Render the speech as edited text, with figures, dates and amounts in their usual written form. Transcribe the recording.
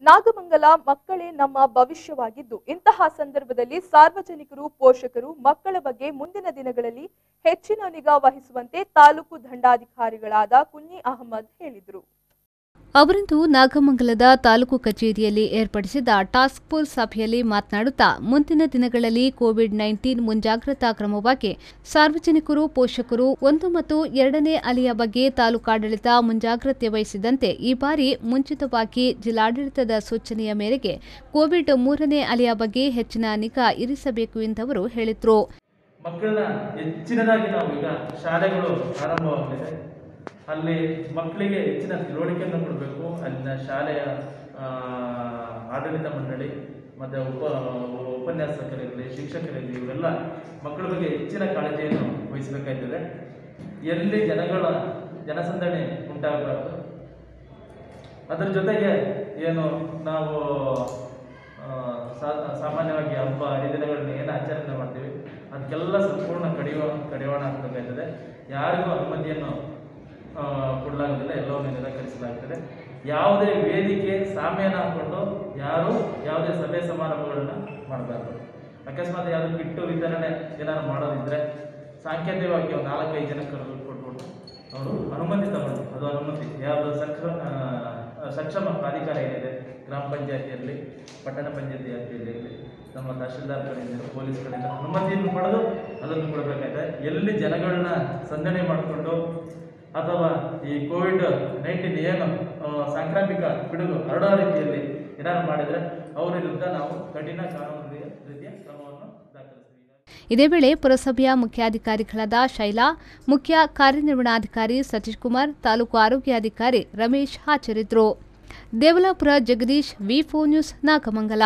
ನಾಗಮಂಗಲ ಮಕ್ಕಳೇ ನಮ್ಮ ಭವಿಷ್ಯವಾಗಿದ್ದು ಇಂತಹ ಸಂದರ್ಭದಲ್ಲಿ ಸಾರ್ವಜನಿಕರು ಪೋಷಕರು ಮಕ್ಕಳ ಬಗ್ಗೆ ಮುಂದಿನ ದಿನಗಳಲ್ಲಿ ಹೆಚ್ಚಿನ ನಿಗಾ ವಹಿಸುವಂತೆ ತಾಲೂಕು ದಂಡಾಧಿಕಾರಿಗಳಾದ ಕುನ್ನಿ ಅಹಮದ್ ಹೇಳಿದರು. ಅವರಂದು ನಾಗಮಂಗಲದ ತಾಲೂಕು ಕಚೇರಿಯಲ್ಲಿ ಏರ್ಪಡಿಸಿದ ಟಾಸ್ಕ್ ಫೋರ್ಸ್ ಸಭೆಯಲ್ಲಿ ಮಾತನಾಡುತ್ತಾ ಮುಂದಿನ ದಿನಗಳಲ್ಲಿ ಕೋವಿಡ್-19 ಮುಂಜಾಗ್ರತಾ ಕ್ರಮವಾಗಿ ಸಾರ್ವಜನಿಕರು ಪೋಷಕರು 1 ಮತ್ತು 2ನೇ ಅಲೆಯ ಬಗ್ಗೆ ತಾಲೂಕಾಡಳಿತ ಮುಂಜಾಗ್ರತೆ ವಹಿಸಿದಂತೆ ಈ ಬಾರಿ ಮುಂಚಿತವಾಗಿ ಜಿಲ್ಲಾಡಳಿತದ ಸೂಚನೆಯ ಮೇರೆಗೆ ಕೋವಿಡ್ 3ನೇ ಅಲೆಯ ಬಗ್ಗೆ ಹೆಚ್ಚಿನ ನಿಗಾ ಇರಿಸಬೇಕು ಎಂದವರು ಹೇಳಿದರು. ಮಕ್ಕಳನ್ನ ಹೆಚ್ಚಿನದಾಗಿ ನಾವು ಈಗ ಶಾಲೆಗಳು ಆರಂಭವಾಗಲಿದೆ. ಅಲ್ಲಿ ಮಕ್ಕಳಿಗೆ ಹೆಚ್ಚಿನ ತಿಳುವಳಿಕೆಯನ್ನು ಕೊಡಬೇಕು. ಅಲ್ಲಿನ ಶಾಲೆಯ ಆಡಳಿತ ಮಂಡಳಿ ಮತ್ತು ಉಪನ್ಯಾಸಕರಿರಲಿ ಶಿಕ್ಷಕರಿರಲಿ ಇವರೆಲ್ಲ ಮಕ್ಕಳ ಬಗ್ಗೆ ಹೆಚ್ಚಿನ ಕಾಳಜಿಯನ್ನು ವಹಿಸಬೇಕಾಗ್ತದೆ. ಎಲ್ಲಿ ಜನಸಂದಣಿ ಉಂಟಾಗಬಾರ್ದು. ಅದರ ಜೊತೆಗೆ ಏನು ನಾವು ಸಾಮಾನ್ಯವಾಗಿ ಹಬ್ಬ ಹರಿದಿನಗಳನ್ನ ಏನು ಆಚರಣೆ ಮಾಡ್ತೀವಿ ಅದಕ್ಕೆಲ್ಲ ಸಂಪೂರ್ಣ ಕಡಿವಾಣ ಹಾಕಬೇಕಾಗ್ತದೆ. ಯಾರಿಗೂ ಅನುಮತಿಯನ್ನು ಕೊಡಲಾಗುವುದಿಲ್ಲ, ಎಲ್ಲವನ್ನೂ ನಿರಾಕರಿಸಲಾಗುತ್ತದೆ. ಯಾವುದೇ ವೇದಿಕೆ ಸಾಮ್ಯಾನ ಹಾಕ್ಕೊಂಡು ಯಾರು ಯಾವುದೇ ಸಭೆ ಸಮಾರಂಭಗಳನ್ನ ಮಾಡಬಾರ್ದು. ಅಕಸ್ಮಾತ್ ಯಾವುದು ಕಿಟ್ಟು ವಿತರಣೆ ಏನಾದ್ರು ಮಾಡೋದಿದ್ರೆ ಸಾಂಕೇತಿಕವಾಗಿ ಒಂದು 4-5 ಜನ ಕೊಟ್ಬಿಟ್ಟು ಅವರು ಅನುಮತಿ ತಗೊಂಡು ಅದು ಅನುಮತಿ ಯಾವುದು ಸಕ್ಷಮ ಪ್ರಾಧಿಕಾರ ಏನಿದೆ ಗ್ರಾಮ ಪಂಚಾಯತಿಯಲ್ಲಿ ಪಟ್ಟಣ ಪಂಚಾಯತಿ ವ್ಯಾಪ್ತಿಯಲ್ಲಿ ನಮ್ಮ ತಹಶೀಲ್ದಾರ್ ಕಡೆಯಿಂದ ಪೊಲೀಸ್ ಕಡೆಯಿಂದ ಅನುಮತಿಯನ್ನು ಪಡೆದು ಅದನ್ನು ಕೊಡಬೇಕಾಗಿದೆ. ಎಲ್ಲಿ ಜನಗಳನ್ನ ಸಂದಣಿ ಮಾಡಿಕೊಂಡು ಅಥವಾ ಈ ಕೋವಿಡ್-19 ಏನು ಸಾಂಕ್ರಾಮಿಕ ಪಿಡುಗು ಹರಡೋ ರೀತಿಯಲ್ಲಿ ಏನಾದ್ರು ಮಾಡಿದರೆ ಅವರ ವಿರುದ್ಧ ನಾವು ಕಠಿಣ ಕಾನೂನು ರೀತಿಯ ಕ್ರಮವನ್ನು ದಾಖಲಿಸ್ತೀವಿ. ಇದೇ ವೇಳೆ ಪುರಸಭೆಯ ಮುಖ್ಯಾಧಿಕಾರಿಗಳಾದ ಶೈಲಾ, ಮುಖ್ಯ ಕಾರ್ಯನಿರ್ವಹಣಾಧಿಕಾರಿ ಸತೀಶ್ ಕುಮಾರ್, ತಾಲೂಕು ಆರೋಗ್ಯಾಧಿಕಾರಿ ರಮೇಶ್ ಹಾಜರಿದ್ದರು. ದೇವಲಾಪುರ ಜಗದೀಶ್, ವಿ4 ನ್ಯೂಸ್, ನಾಗಮಂಗಲ.